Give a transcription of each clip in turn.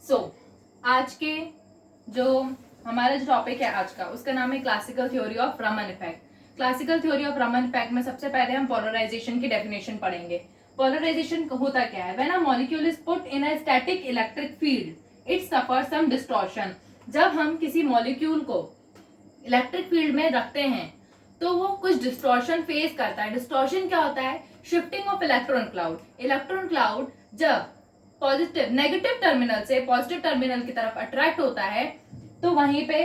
सो आज के जो हमारा जो टॉपिक है आज का, उसका नाम है classical theory of Raman effect. Classical theory of Raman effect में सबसे पहले हम पोलराइजेशन की डेफिनेशन पढ़ेंगे। पोलराइजेशन होता क्या है? When a molecule is put in a static electric field it suffer some distortion. जब हम किसी मॉलिक्यूल को इलेक्ट्रिक फील्ड में रखते हैं तो वो कुछ डिस्टॉर्शन फेस करता है। डिस्टॉर्शन क्या होता है? Shifting of electron cloud. Electron cloud जब पॉजिटिव नेगेटिव टर्मिनल से पॉजिटिव टर्मिनल की तरफ अट्रैक्ट होता है तो वहीं पे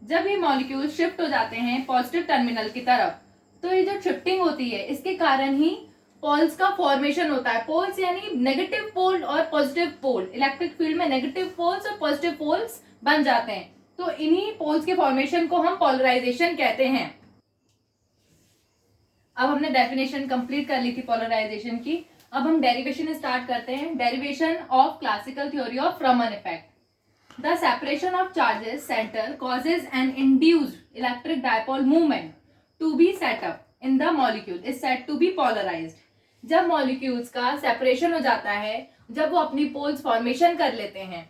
जब ये मॉलिक्यूल शिफ्ट हो जाते हैं पॉजिटिव टर्मिनल की तरफ, तो ये जो शिफ्टिंग होती है इसके कारण ही पोल्स का फॉर्मेशन होता है। पोल्स यानी नेगेटिव पोल और पॉजिटिव पोल। इलेक्ट्रिक फील्ड में नेगेटिव पोल्स और पॉजिटिव पोल्स बन जाते हैं, तो इन्हीं पोल्स के फॉर्मेशन को हम पोलराइजेशन कहते हैं। अब हमने डेफिनेशन कंप्लीट कर ली थी पोलराइजेशन की। अब हम डेरिवेशन स्टार्ट करते हैं। Derivation of classical theory of Raman effect. The separation of charges center causes an induced electric dipole movement to be set up in the molecule is said to be polarized. जब molecules का separation हो जाता है, जब वो अपनी poles formation कर लेते हैं,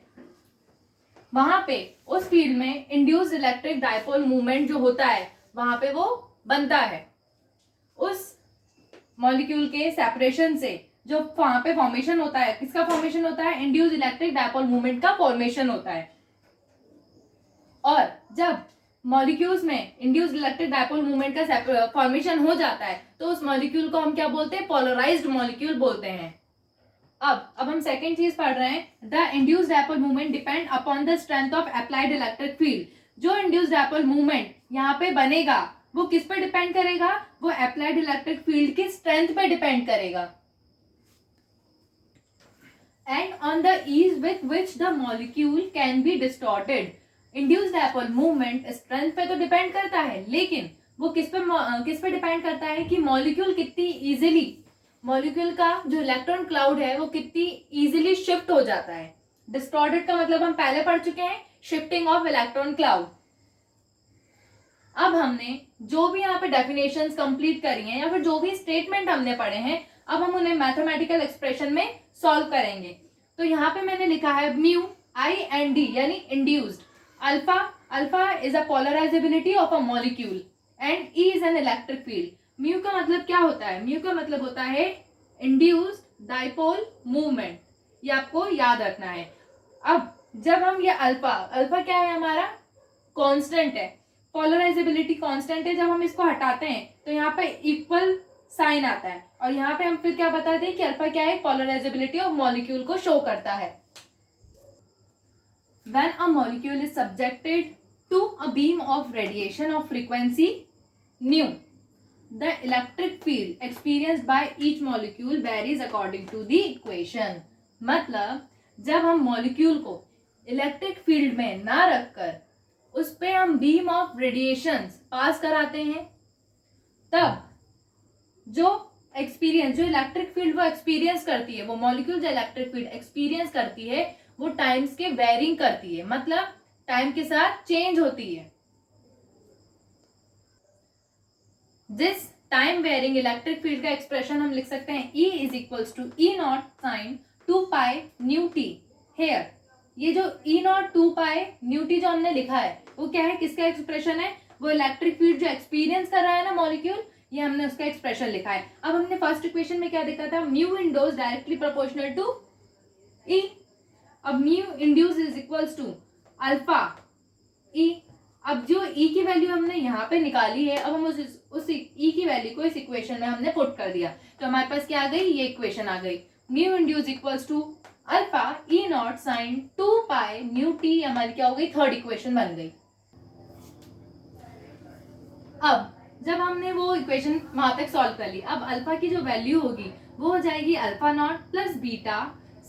वहां पे उस फील्ड में इंड्यूस्ड इलेक्ट्रिक डाइपोल मूवमेंट जो होता है वहां पे वो बनता है। उस मॉलिक्यूल के सेपरेशन से जो वहां पे फॉर्मेशन होता है, किसका फॉर्मेशन होता है? इंड्यूस्ड इलेक्ट्रिक डाइपोल मूवमेंट का फॉर्मेशन होता है। और जब मॉलिक्यूल्स में इंड्यूस्ड इलेक्ट्रिक डाइपोल मूवमेंट का फॉर्मेशन हो जाता है तो उस मॉलिक्यूल को हम क्या बोलते हैं? पोलराइज्ड मॉलिक्यूल बोलते हैं। अब हम सेकेंड चीज पढ़ रहे हैं। The induced dipole movement depend upon the strength of applied electric field. जो इंड्यूस्ड डाइपोल मूवमेंट यहाँ पे बनेगा वो किस पे डिपेंड करेगा? वो अप्लाइड इलेक्ट्रिक फील्ड की स्ट्रेंथ पे डिपेंड करेगा। And on the ease with which the molecule can be distorted. Induced dipole movement strength पे तो डिपेंड करता है, लेकिन वो किस पे डिपेंड करता है कि मॉलिक्यूल कितनी इजीली, मॉलिक्यूल का जो इलेक्ट्रॉन क्लाउड है वो कितनी इजीली शिफ्ट हो जाता है। डिस्टॉर्टेड का मतलब हम पहले पढ़ चुके हैं, शिफ्टिंग ऑफ इलेक्ट्रॉन क्लाउड। अब हमने जो भी यहाँ पे डेफिनेशंस कंप्लीट करी हैं या फिर जो भी स्टेटमेंट हमने पढ़े हैं, अब हम उन्हें मैथमेटिकल एक्सप्रेशन में सॉल्व करेंगे। तो यहाँ पे मैंने लिखा है म्यू आई एंड डी यानी induced. Alpha is a polarisability of a molecule and E is an electric field. Mu का मतलब क्या होता है? म्यू का मतलब होता है इंड्यूस्ड डाइपोल मूवमेंट। ये आपको याद रखना है। अब जब हम ये अल्फा क्या है? हमारा कांस्टेंट है, पोलराइजेबिलिटी कांस्टेंट है। जब हम इसको हटाते हैं तो यहाँ पे इक्वल साइन आता है और यहाँ पे हम फिर क्या बताते हैं कि अल्फा क्या है? पोलराइजेबिलिटी ऑफ मॉलिक्यूल को शो करता है। When a molecule is subjected to a beam of radiation of frequency nu, the electric field experienced by each molecule varies according to the equation. मतलब जब हम मॉलिक्यूल को electric field में ना रखकर उस पे हम बीम ऑफ रेडिएशन पास कराते हैं, तब जो इलेक्ट्रिक फील्ड वो एक्सपीरियंस करती है, वो मॉलिक्यूल जो इलेक्ट्रिक फील्ड एक्सपीरियंस करती है वो टाइम्स के वेरिंग करती है, मतलब टाइम के साथ चेंज होती है। This time varying electric field का एक्सप्रेशन हम लिख सकते हैं E is equals to E not sign 2 pi nu T. Here ये जो E not 2 pi nu T जो हमने लिखा है वो क्या है? किसका एक्सप्रेशन है? वो इलेक्ट्रिक फील्ड जो एक्सपीरियंस कर रहा है ना मॉलिक्यूल, ये हमने उसका एक्सप्रेशन लिखा है। अब हमने फर्स्ट इक्वेशन में क्या देखा था? Mu induced directly proportional to E. अब mu induce is equals to alpha E. अब जो ई की वैल्यू हमने यहाँ पे निकाली है, अब हम उस ई की वैल्यू को इस इक्वेशन में हमने पुट कर दिया, तो हमारे पास क्या आ गई? ये इक्वेशन आ गई। Mu induce equals to alpha E not sign 2 pi nu T. हमारी क्या हो गई? थर्ड इक्वेशन बन गई। अब जब हमने वो इक्वेशन वहां तक सॉल्व कर ली, अब अल्फा की जो वैल्यू होगी वो हो जाएगी alpha not plus beta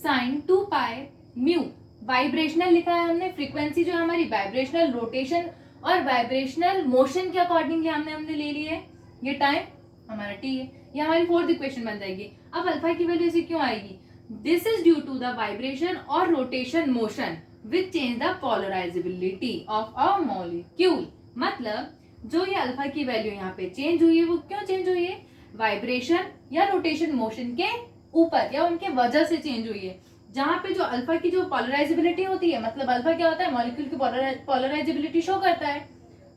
sign 2 pi mu. Vibrational लिखा है हमने, फ्रीक्वेंसी जो हमारी वाइब्रेशनल रोटेशन और वाइब्रेशनल मोशन के अकॉर्डिंगली हमने ले ली है। ये टाइम हमारा टी है, ये हमारी फोर्थ इक्वेशन बन जाएगी। अब अल्फा की वैल्यू ऐसी क्यों आएगी? This is due to the vibration और rotation motion which change the polarizability of a molecule. मतलब जो ये अल्फा की वैल्यू यहाँ पे चेंज हुई है वो क्यों चेंज हुई है? वाइब्रेशन या रोटेशन मोशन के ऊपर या उनके वजह से चेंज हुई है। जहां पे जो अल्फा की जो पोलराइजेबिलिटी होती है, मतलब अल्फा क्या होता है, मॉलिक्यूल की पोलराइजेबिलिटी शो करता है,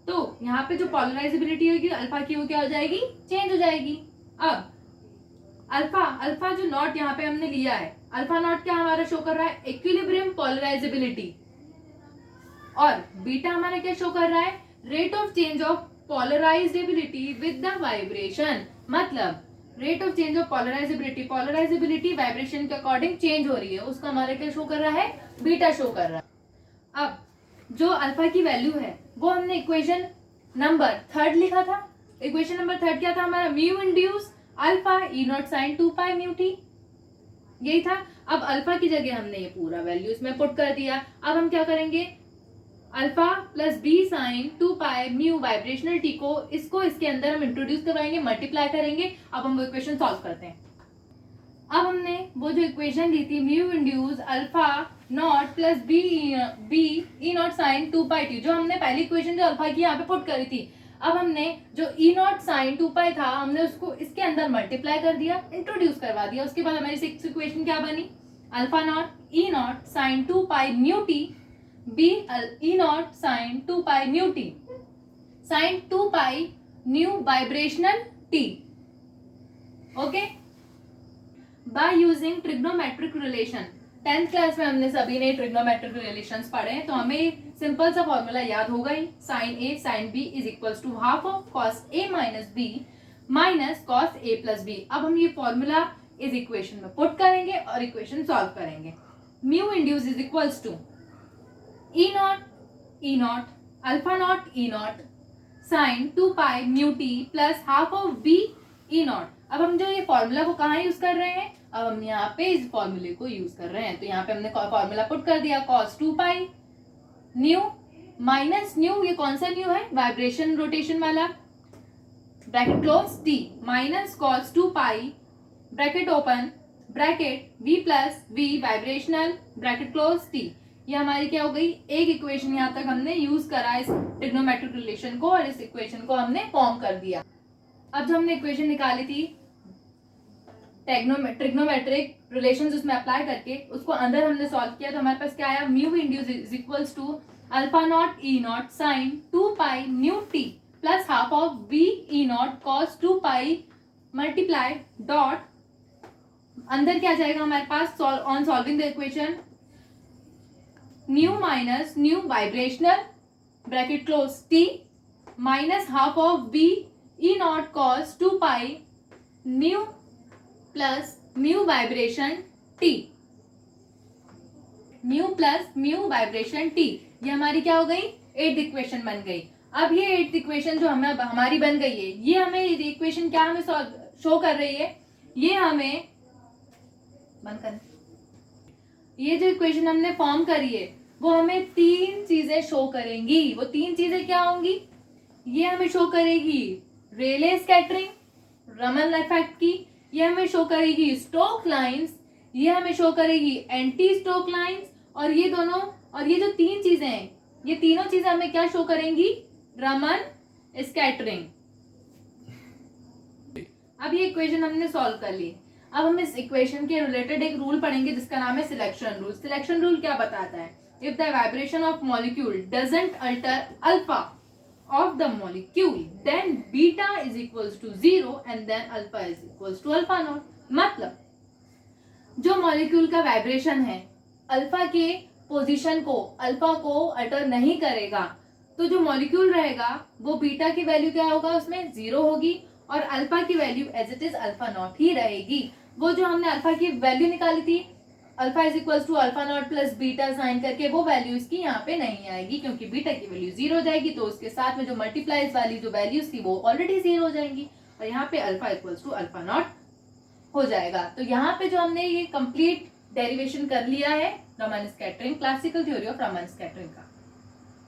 तो यहाँ पे जो पोलराइजेबिलिटी होगी अल्फा की वो क्या हो जाएगी, चेंज हो जाएगी। अब अल्फा अल्फा जो नॉट यहाँ पे हमने लिया है, अल्फा नॉट क्या हमारा शो कर रहा है, इक्विलिब्रियम पोलराइजेबिलिटी, और बीटा हमारा क्या शो कर रहा है, rate of change of polarizability with the vibration. मतलब rate of change of polarizability, polarizability vibration के अकॉर्डिंग चेंज हो रही है, उसका हमारा क्या शो कर रहा है, बीटा शो कर रहा है। अब जो अल्फा की वैल्यू है वो हमने इक्वेशन नंबर 3 लिखा था। इक्वेशन नंबर 3 क्या था हमारा, mu induce alpha E not sign 2 pi mu T, यही था। अब अल्फा की जगह हमने ये पूरा वैल्यू इसमें पुट कर दिया। अब हम क्या करेंगे, alpha plus B sine 2 pi mu vibrational T को इसको इसके अंदर हम इंट्रोड्यूस करवाएंगे, मल्टीप्लाई करेंगे। अब हम वो इक्वेशन सॉल्व करते हैं। अब हमने वो जो इक्वेशन ली थी, mu induce alpha not plus B E not sign 2 pi T, जो हमने पहली इक्वेशन जो अल्फा की यहाँ पे पुट करी थी, अब हमने जो ई नॉट साइन 2 पाई था हमने उसको इसके अंदर मल्टीप्लाई कर दिया, इंट्रोड्यूस करवा दिया। उसके बाद हमारी सिक्स्थ इक्वेशन क्या बनी, alpha not E not sign 2 pi mu T B E not sign 2 pi mu T sine 2 pi nu vibrational T. Okay, by using trigonometric relation, 10th class में हमने सभी ने ट्रिग्नोमेट्रिक रिलेशंस पढ़े हैं, तो हमें सिंपल सा फॉर्मूला याद होगा ही, sin A sin B is equals to half of cos A minus B minus cos A plus B. अब हम ये फॉर्मूला इस इक्वेशन में पुट करेंगे और इक्वेशन सॉल्व करेंगे। Mu induce is equals to E not alpha not E not sign 2 pi mu T plus half of B E not. अब हम जो ये फॉर्मूला को कहाँ यूज कर रहे हैं, अब हम यहाँ पे इस फॉर्मूले को यूज कर रहे हैं, तो यहाँ पे हमने फॉर्मूला पुट कर दिया, cos 2 pi nu minus nu, ये कौन सा न्यू है, वाइब्रेशन रोटेशन वाला, bracket close t minus cos 2 pi bracket open bracket v plus v vibrational bracket close t. ये हमारी क्या हो गई, एक इक्वेशन यहाँ तक हमने यूज करा इस ट्रिग्नोमेट्रिक रिलेशन को, और इस इक्वेशन को हमने फॉर्म कर दिया। अब जो हमने इक्वेशन निकाली थी ट्रिग्नोमेट्रिक रिलेशंस उसमें अप्लाई करके, उसको अंदर हमने सॉल्व किया, तो हमारे पास क्या आया, mu induce is equals to alpha not E not sign 2 pi nu t plus half of B E naught cos 2 pi multiply dot, अंदर क्या जाएगा हमारे पास, on solving the equation nu minus nu vibrational bracket close t minus half of B E naught cos 2 pi nu plus mu vibration t, mu plus mu vibration t. ये हमारी क्या हो गई, 8th इक्वेशन बन गई। अब ये 8th equation जो हमें हमारी बन गई है, ये हमें इक्वेशन क्या हमें शो कर रही है, ये हमें बंद कर, ये जो इक्वेशन हमने फॉर्म करी है वो हमें 3 चीजें शो करेंगी। वो 3 चीजें क्या होंगी, ये हमें शो करेगी रेले स्कैटरिंग, रमन इफेक्ट की, ये हमें शो करेगी स्टोक लाइंस, ये हमें शो करेगी एंटी स्टोक लाइंस, और ये दोनों, और ये जो 3 चीजें हैं, ये तीनों चीजें हमें क्या शो करेंगी, रमन स्कैटरिंग। अब ये इक्वेशन हमने सॉल्व कर ली। अब हम इस इक्वेशन के रिलेटेड एक रूल पढ़ेंगे जिसका नाम है सिलेक्शन रूल। सिलेक्शन रूल क्या बताता है, if the vibration of molecule doesn't alter alpha of the molecule then beta is equals to 0 and then alpha is equals to alpha naught। मतलब जो मॉलिक्यूल का वाइब्रेशन है अल्फा के position को, alpha को अल्टर नहीं करेगा, तो जो मॉलिक्यूल रहेगा वो बीटा की वैल्यू क्या होगा, उसमें 0 होगी, और अल्फा की value as it is alpha not ही रहेगी। वो जो हमने अल्फा की वैल्यू निकाली थी, alpha is equals to alpha not plus beta sine करके, वो वैल्यू इसकी यहाँ पे नहीं आएगी, क्योंकि बीटा की वैल्यू 0 हो जाएगी, तो उसके साथ में जो मल्टीप्लाइज वाली जो वैल्यूज थी वो ऑलरेडी 0 हो जाएंगी, और यहाँ पे alpha equals to alpha not हो जाएगा। तो यहाँ पे जो हमने ये कंप्लीट डेरिवेशन कर लिया है Raman scattering, classical theory of Raman scattering का।